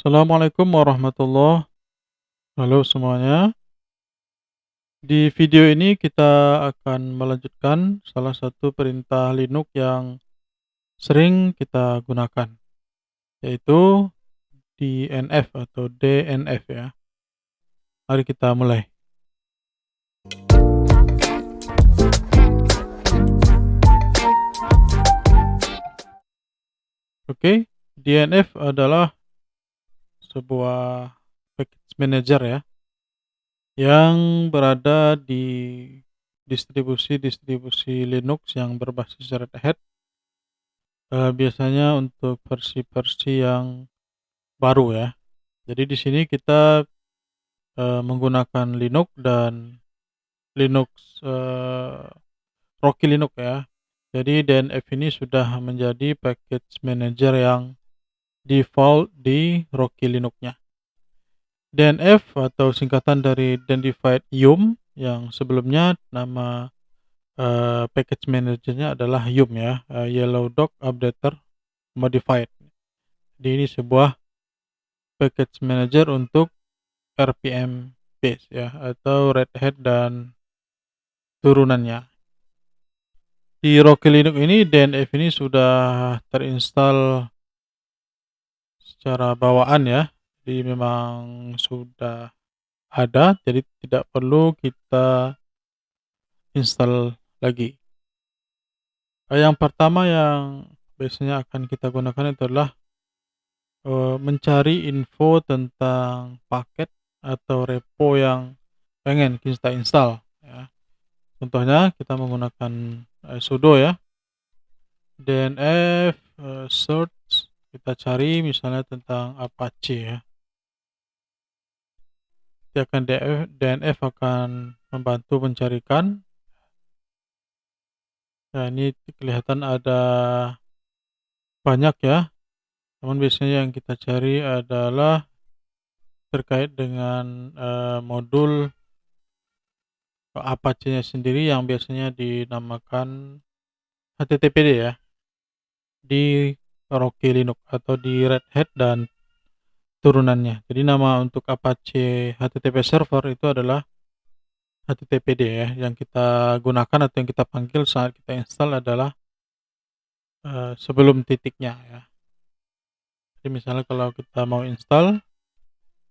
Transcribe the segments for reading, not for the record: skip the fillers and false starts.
Assalamualaikum warahmatullahi. Halo semuanya. Di video ini kita akan melanjutkan salah satu perintah Linux yang sering kita gunakan, yaitu DNF atau DNF ya. Mari kita mulai. Oke, DNF adalah sebuah package manager ya, yang berada di distribusi-distribusi Linux yang berbasis Red Hat, biasanya untuk versi-versi yang baru ya. Jadi di sini kita, menggunakan Linux dan Linux, Rocky Linux ya. Jadi DNF ini sudah menjadi package manager yang default di Rocky Linux-nya. DNF atau singkatan dari Identified Yum yang sebelumnya nama, package manajernya adalah Yum ya, Yellow Dog Updater Modified. Jadi ini sebuah package manager untuk RPM base ya, atau Red Hat dan turunannya. Di Rocky Linux ini DNF ini sudah terinstall secara bawaan ya, jadi memang sudah ada, jadi tidak perlu kita install lagi. Yang pertama yang biasanya akan kita gunakan itu adalah, mencari info tentang paket atau repo yang pengen kita install ya. Contohnya kita menggunakan, sudo ya, DNF, search, kita cari misalnya tentang Apache ya. DNF akan membantu mencarikan. Nah, ini kelihatan ada banyak ya, namun biasanya yang kita cari adalah terkait dengan, modul Apache-nya sendiri yang biasanya dinamakan HTTPD ya, di Rocky Linux atau di Red Hat dan turunannya. Jadi nama untuk Apache HTTP server itu adalah HTTPD ya, yang kita gunakan atau yang kita panggil saat kita install adalah, sebelum titiknya ya. Jadi misalnya kalau kita mau install,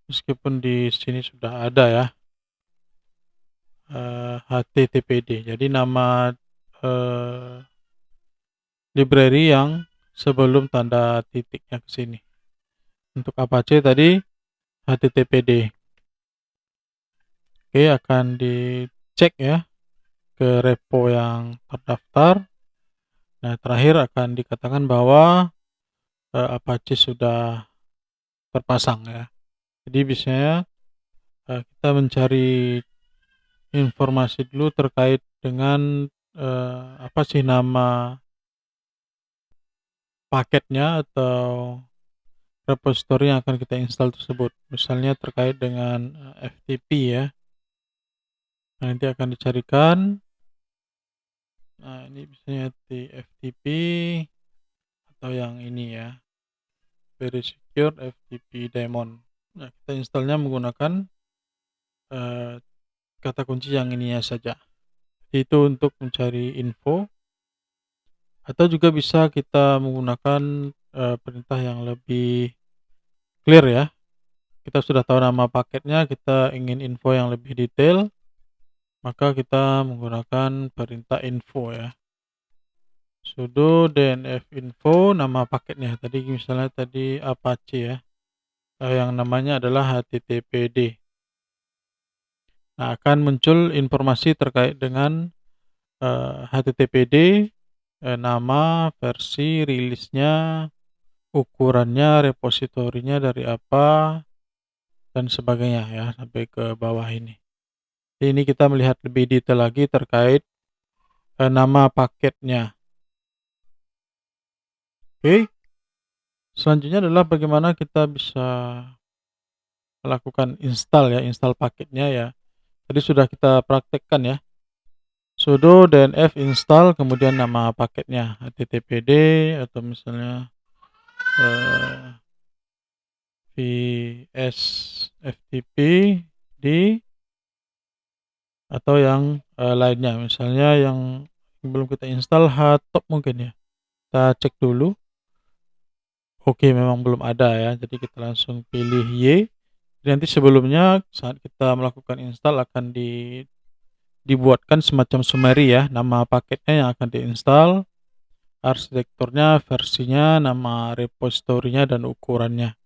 meskipun di sini sudah ada ya, HTTPD. Jadi nama, library yang sebelum tanda titiknya ke sini. Untuk Apache tadi HTTPD. Oke, akan dicek ya ke repo yang terdaftar. Nah, terakhir akan dikatakan bahwa, Apache sudah terpasang ya. Jadi biasanya, kita mencari informasi dulu terkait dengan, apa sih nama paketnya atau repository yang akan kita install tersebut. Misalnya terkait dengan, FTP ya. Nah, nanti akan dicarikan. Nah, ini biasanya di FTP atau yang ini ya, Very Secure FTP Daemon. Nah, kita installnya menggunakan, kata kunci yang ininya saja. Itu untuk mencari info, atau juga bisa kita menggunakan, perintah yang lebih clear ya. Kita sudah tahu nama paketnya, kita ingin info yang lebih detail, maka kita menggunakan perintah info ya. Sudo DNF info nama paketnya, tadi misalnya tadi Apache ya, yang namanya adalah HTTPD. Nah, akan muncul informasi terkait dengan, HTTPD, nama, versi, rilisnya, ukurannya, repositorinya dari apa, dan sebagainya ya, sampai ke bawah ini. Ini kita melihat lebih detail lagi terkait, nama paketnya. Oke, selanjutnya adalah bagaimana kita bisa melakukan install ya, install paketnya ya. Tadi sudah kita praktekkan ya. Sudo DNF install kemudian nama paketnya HTTPD atau misalnya, NVS FTP D atau yang, lainnya. Misalnya yang belum kita install Htop mungkin ya. Kita cek dulu. Oke, memang belum ada ya, jadi kita langsung pilih Y. Nanti sebelumnya saat kita melakukan install akan dibuatkan semacam summary ya, nama paketnya yang akan diinstal, arsitekturnya, versinya, nama repositorinya dan ukurannya.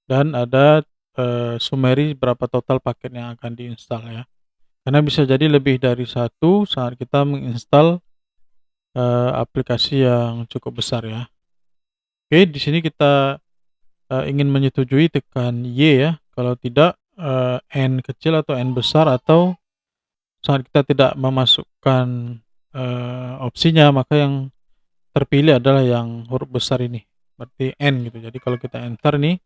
Dan ada summary berapa total paket yang akan diinstal ya. Karena bisa jadi lebih dari satu saat kita menginstal aplikasi yang cukup besar ya. Oke, di sini kita ingin menyetujui tekan Y ya. Kalau tidak N kecil atau N besar, atau saat kita tidak memasukkan opsinya, maka yang terpilih adalah yang huruf besar ini, berarti N gitu. Jadi kalau kita enter nih,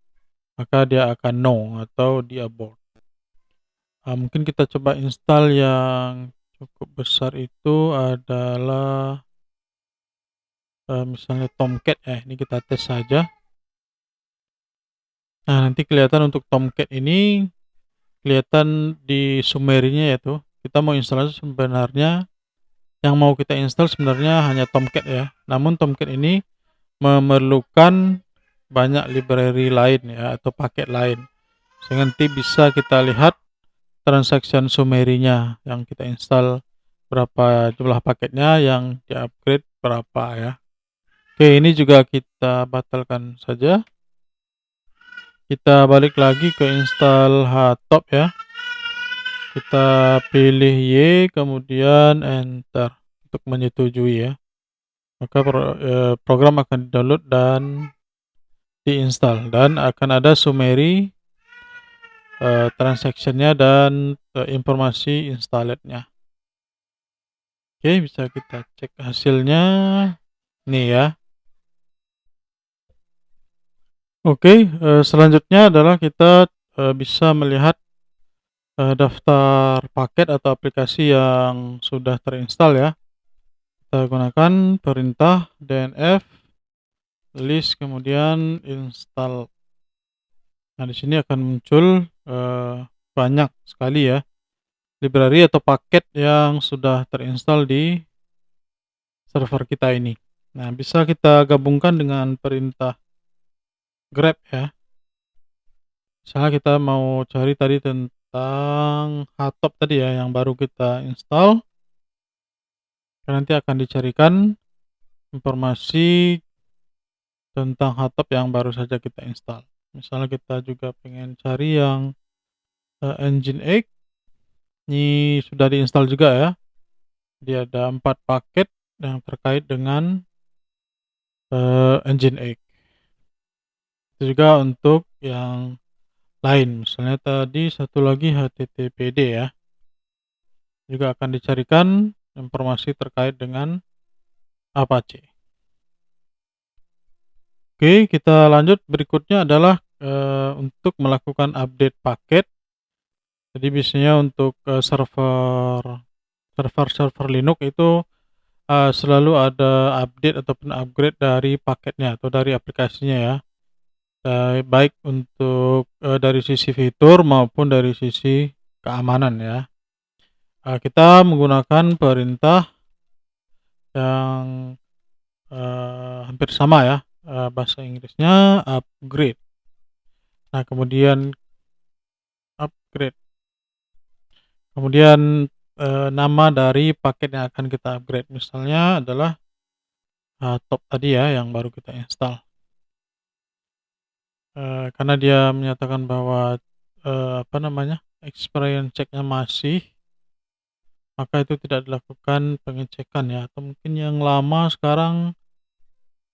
maka dia akan no atau di abort. Mungkin kita coba install yang cukup besar itu adalah misalnya Tomcat ya. Ini kita tes saja. Nah, nanti kelihatan untuk Tomcat ini kelihatan di summary-nya, yaitu kita mau instalasi sebenarnya yang mau kita install sebenarnya hanya Tomcat ya. Namun Tomcat ini memerlukan banyak library lain ya, atau paket lain. Sehingga nanti bisa kita lihat transaction summary-nya yang kita install, berapa jumlah paketnya, yang di-upgrade berapa ya. Oke, ini juga kita batalkan saja. Kita balik lagi ke install Htop ya. Kita pilih Y, kemudian enter untuk menyetujui ya. Maka program akan di-download dan diinstal, dan akan ada summary transaction-nya dan informasi installed-nya. Oke, bisa kita cek hasilnya nih ya. Oke, selanjutnya adalah kita bisa melihat daftar paket atau aplikasi yang sudah terinstall ya. Kita gunakan perintah dnf list kemudian install. Nah, di sini akan muncul banyak sekali ya library atau paket yang sudah terinstall di server kita ini. Nah, bisa kita gabungkan dengan perintah grep ya. Misalnya kita mau cari tadi tentang Htop tadi ya, yang baru kita install. Nanti akan dicarikan informasi tentang Htop yang baru saja kita install. Misalnya kita juga pengen cari yang Nginx, ini sudah diinstal juga ya. Dia ada 4 paket yang terkait dengan Nginx. Itu juga untuk yang lain, misalnya tadi satu lagi HTTPD ya. Juga akan dicarikan informasi terkait dengan Apache. Oke, kita lanjut. Berikutnya adalah untuk melakukan update paket. Jadi biasanya untuk server Linux itu selalu ada update ataupun upgrade dari paketnya atau dari aplikasinya ya. Baik untuk dari sisi fitur maupun dari sisi keamanan ya. Kita menggunakan perintah yang hampir sama ya, bahasa Inggrisnya upgrade. Nah, kemudian upgrade. Kemudian nama dari paket yang akan kita upgrade, misalnya adalah top tadi ya yang baru kita install. Karena dia menyatakan bahwa experience check-nya masih, maka itu tidak dilakukan pengecekan ya. Atau mungkin yang lama sekarang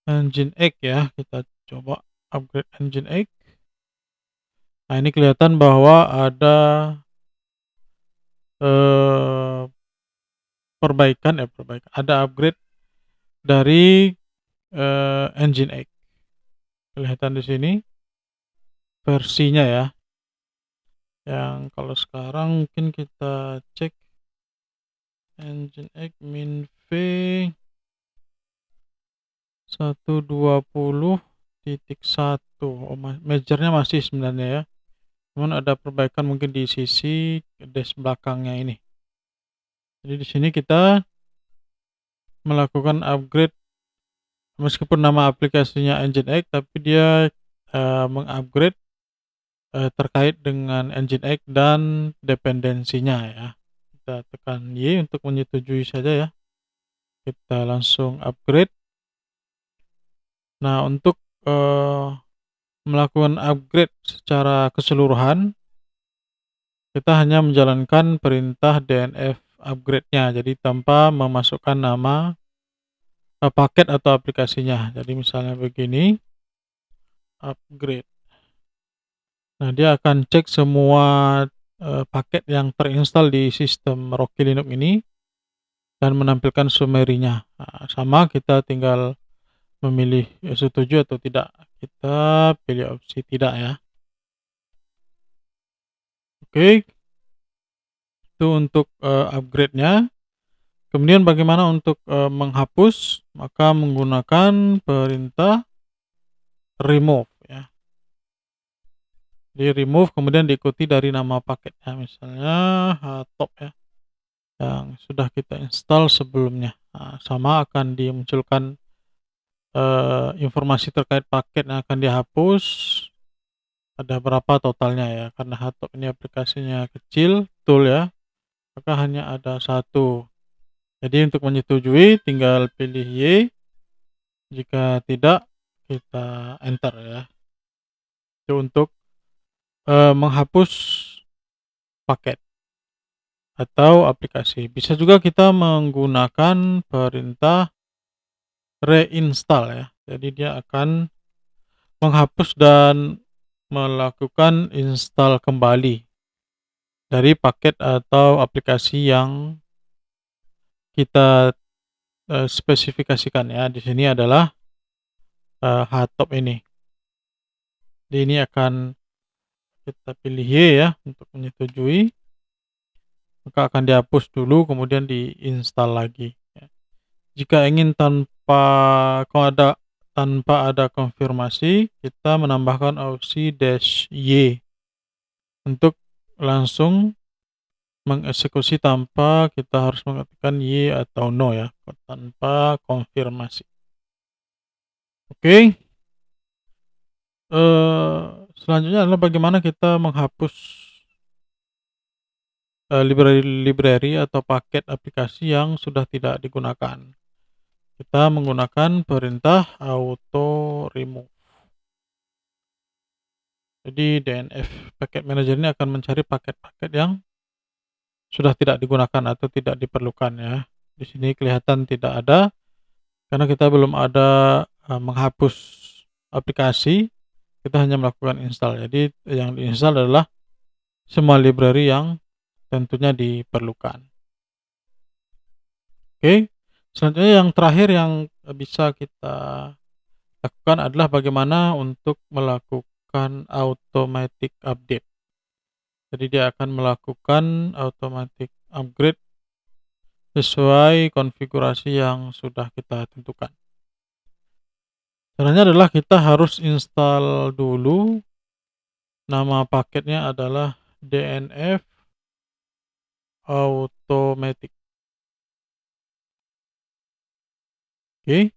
Nginx ya, kita coba upgrade Nginx. Nah, ini kelihatan bahwa ada perbaikan, ada upgrade dari Nginx. Kelihatan di sini versinya ya. Yang kalau sekarang mungkin kita cek Nginx min v 120 5.1. Major-nya masih sebenarnya ya, cuman ada perbaikan mungkin di sisi dash belakangnya ini. Jadi di sini kita melakukan upgrade meskipun nama aplikasinya Nginx, tapi dia, meng-upgrade, terkait dengan Nginx dan dependensinya ya. Kita tekan Y untuk menyetujui saja ya. Kita langsung upgrade. Nah, untuk, melakukan upgrade secara keseluruhan, kita hanya menjalankan perintah dnf upgrade-nya, jadi tanpa memasukkan nama, paket atau aplikasinya. Jadi misalnya begini, upgrade. Nah, dia akan cek semua, paket yang terinstall di sistem Rocky Linux ini dan menampilkan summary-nya. Nah, sama kita tinggal memilih setuju atau tidak. Kita pilih opsi tidak ya. Oke, itu untuk, upgrade-nya. Kemudian bagaimana untuk, menghapus? Maka menggunakan perintah remove ya. Di remove kemudian diikuti dari nama paketnya, misalnya htop ya, yang sudah kita install sebelumnya. Nah, sama akan dimunculkan, informasi terkait paket yang akan dihapus, ada berapa totalnya ya, karena htop ini aplikasinya kecil, tool ya, maka hanya ada satu. Jadi untuk menyetujui tinggal pilih Y, jika tidak kita enter ya. Itu untuk, menghapus paket atau aplikasi. Bisa juga kita menggunakan perintah reinstall ya. Jadi dia akan menghapus dan melakukan install kembali dari paket atau aplikasi yang kita, spesifikasikan ya. Di sini adalah, htop ini. Jadi ini akan kita pilih Y ya untuk menyetujui, maka akan dihapus dulu kemudian diinstal lagi ya. Jika ingin tanpa ada konfirmasi, kita menambahkan opsi -Y untuk langsung mengeksekusi tanpa kita harus mengetikkan Y atau no ya, tanpa konfirmasi. Oke. Selanjutnya adalah bagaimana kita menghapus, library atau paket aplikasi yang sudah tidak digunakan. Kita menggunakan perintah auto remove. Jadi dnf packet manager ini akan mencari paket-paket yang sudah tidak digunakan atau tidak diperlukan ya. Di sini kelihatan tidak ada karena kita belum ada, menghapus aplikasi, kita hanya melakukan install. Jadi yang diinstal adalah semua library yang tentunya diperlukan. Oke, selanjutnya yang terakhir yang bisa kita lakukan adalah bagaimana untuk melakukan automatic update. Jadi dia akan melakukan automatic upgrade sesuai konfigurasi yang sudah kita tentukan. Caranya adalah kita harus install dulu, nama paketnya adalah dnf automatic. Oke.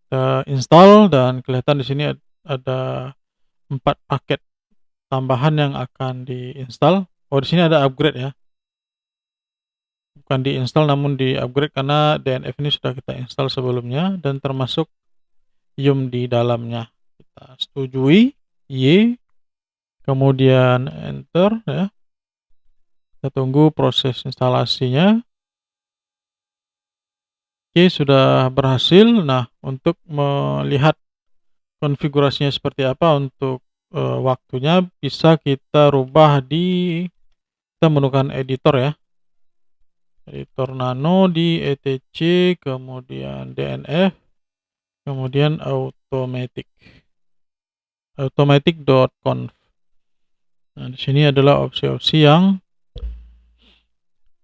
Kita install dan kelihatan di sini ada 4 paket tambahan yang akan diinstal. Oh, di sini ada upgrade ya. Bukan diinstal namun di-upgrade karena dnf ini sudah kita install sebelumnya dan termasuk yum di dalamnya. Kita setujui, Y, kemudian enter ya. Kita tunggu proses instalasinya. Oke, sudah berhasil. Nah, untuk melihat konfigurasinya seperti apa untuk, waktunya bisa kita rubah kita menggunakan editor ya. Editor nano di etc, kemudian dnf, kemudian automatic.conf. Nah, di sini adalah opsi-opsi yang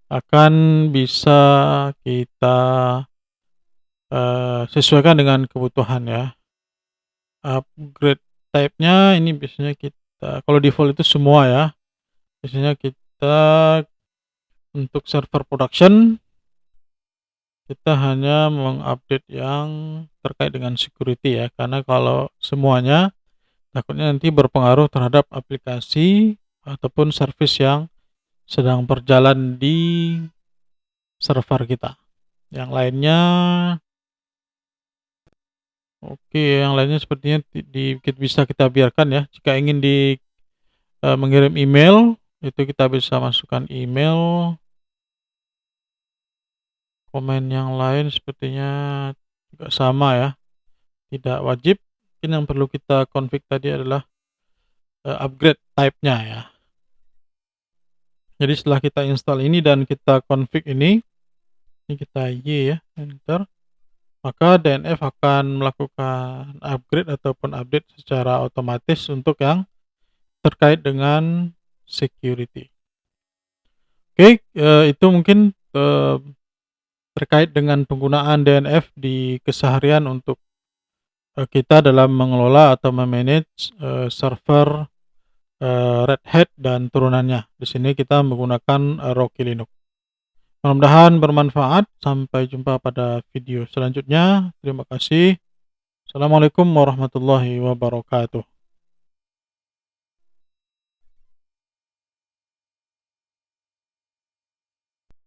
akan bisa kita, sesuaikan dengan kebutuhan ya. Upgrade type-nya ini biasanya kita kalau default itu semua ya, biasanya kita untuk server production, kita hanya mengupdate yang terkait dengan security ya, karena kalau semuanya takutnya nanti berpengaruh terhadap aplikasi ataupun service yang sedang berjalan di server kita. Yang lainnya oke, yang lainnya sepertinya bisa kita biarkan ya. Jika ingin mengirim email, itu kita bisa masukkan email. Komen yang lain sepertinya juga sama ya, tidak wajib. Mungkin yang perlu kita config tadi adalah, upgrade type-nya ya. Jadi setelah kita install ini dan kita config ini kita Y ya, enter, maka DNF akan melakukan upgrade ataupun update secara otomatis untuk yang terkait dengan security. Oke, itu mungkin, terkait dengan penggunaan DNF di keseharian untuk, kita dalam mengelola atau me-manage, server, Red Hat dan turunannya. Di sini kita menggunakan, Rocky Linux. Mudah-mudahan bermanfaat. Sampai jumpa pada video selanjutnya. Terima kasih. Assalamualaikum warahmatullahi wabarakatuh.